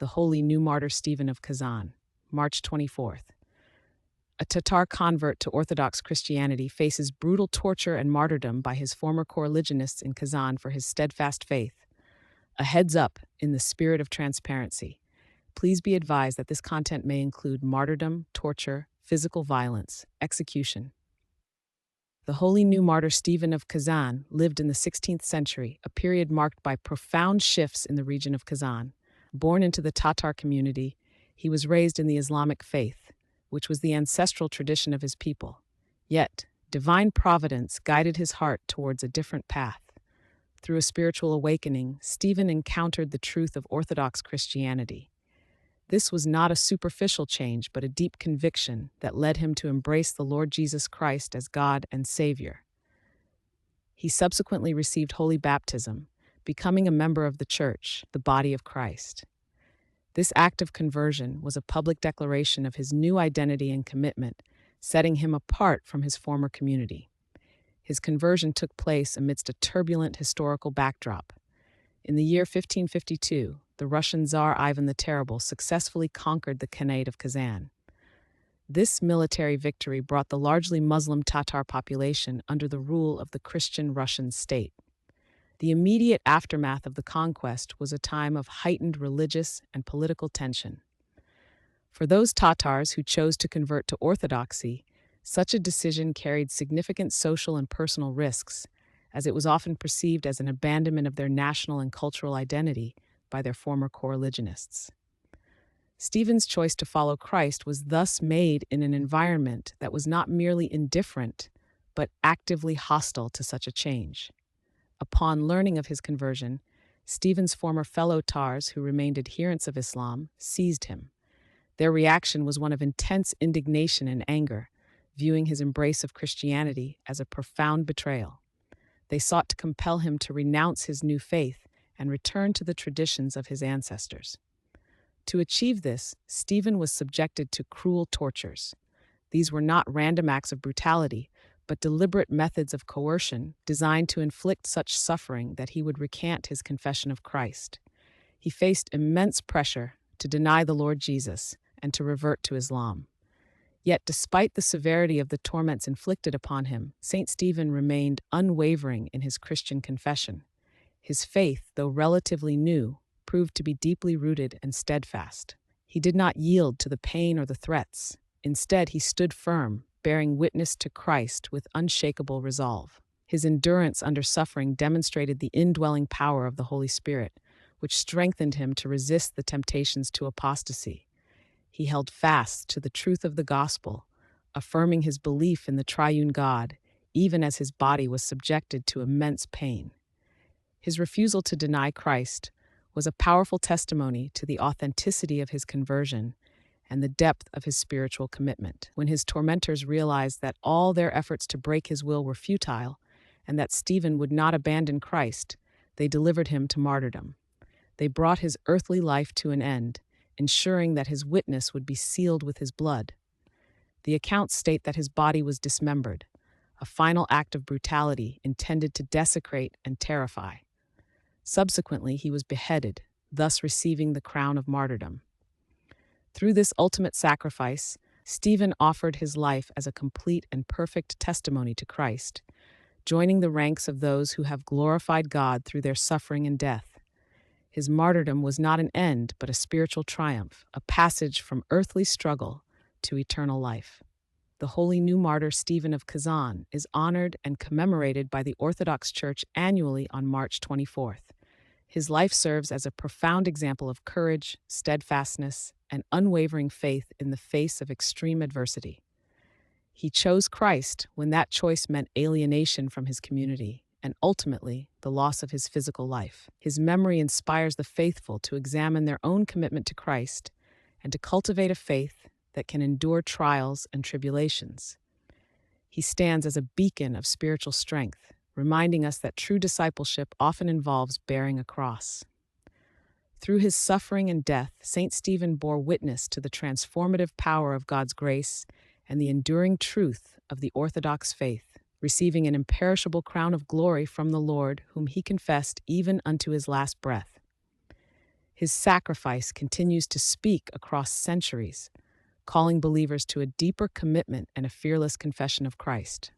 the holy new martyr Stephen of Kazan, March 24th. A Tatar convert to Orthodox Christianity faces brutal torture and martyrdom by his former coreligionists in Kazan for his steadfast faith. A heads up in the spirit of transparency. Please be advised that this content may include martyrdom, torture, physical violence, execution. The holy new martyr Stephen of Kazan lived in the 16th century, a period marked by profound shifts in the region of Kazan. Born into the Tatar community, he was raised in the Islamic faith, which was the ancestral tradition of his people. Yet, divine providence guided his heart towards a different path. Through a spiritual awakening, Stephen encountered the truth of Orthodox Christianity. This was not a superficial change, but a deep conviction that led him to embrace the Lord Jesus Christ as God and Savior. He subsequently received holy baptism, becoming a member of the Church, the body of Christ. This act of conversion was a public declaration of his new identity and commitment, setting him apart from his former community. His conversion took place amidst a turbulent historical backdrop. In the year 1552, the Russian Tsar Ivan the Terrible successfully conquered the Khanate of Kazan. This military victory brought the largely Muslim Tatar population under the rule of the Christian Russian state. The immediate aftermath of the conquest was a time of heightened religious and political tension. For those Tatars who chose to convert to Orthodoxy, such a decision carried significant social and personal risks, as it was often perceived as an abandonment of their national and cultural identity by their former coreligionists. Stephen's choice to follow Christ was thus made in an environment that was not merely indifferent, but actively hostile to such a change. Upon learning of his conversion, Stephen's former fellow Tars who remained adherents of Islam seized him. Their reaction was one of intense indignation and anger, viewing his embrace of Christianity as a profound betrayal. They sought to compel him to renounce his new faith and return to the traditions of his ancestors. To achieve this, Stephen was subjected to cruel tortures. These were not random acts of brutality, but deliberate methods of coercion designed to inflict such suffering that he would recant his confession of Christ. He faced immense pressure to deny the Lord Jesus and to revert to Islam. Yet, despite the severity of the torments inflicted upon him, St. Stephen remained unwavering in his Christian confession. His faith, though relatively new, proved to be deeply rooted and steadfast. He did not yield to the pain or the threats. Instead, he stood firm, bearing witness to Christ with unshakable resolve. His endurance under suffering demonstrated the indwelling power of the Holy Spirit, which strengthened him to resist the temptations to apostasy. He held fast to the truth of the gospel, affirming his belief in the triune God, even as his body was subjected to immense pain. His refusal to deny Christ was a powerful testimony to the authenticity of his conversion and the depth of his spiritual commitment. When his tormentors realized that all their efforts to break his will were futile and that Stephen would not abandon Christ, they delivered him to martyrdom. They brought his earthly life to an end, ensuring that his witness would be sealed with his blood. The accounts state that his body was dismembered, a final act of brutality intended to desecrate and terrify. Subsequently, he was beheaded, thus receiving the crown of martyrdom. Through this ultimate sacrifice, Stephen offered his life as a complete and perfect testimony to Christ, joining the ranks of those who have glorified God through their suffering and death. His martyrdom was not an end, but a spiritual triumph, a passage from earthly struggle to eternal life. The holy new martyr Stephen of Kazan is honored and commemorated by the Orthodox Church annually on March 24th. His life serves as a profound example of courage, steadfastness, and unwavering faith in the face of extreme adversity. He chose Christ when that choice meant alienation from his community and ultimately the loss of his physical life. His memory inspires the faithful to examine their own commitment to Christ and to cultivate a faith that can endure trials and tribulations. He stands as a beacon of spiritual strength, reminding us that true discipleship often involves bearing a cross. Through his suffering and death, St. Stephen bore witness to the transformative power of God's grace and the enduring truth of the Orthodox faith, receiving an imperishable crown of glory from the Lord, whom he confessed even unto his last breath. His sacrifice continues to speak across centuries, calling believers to a deeper commitment and a fearless confession of Christ.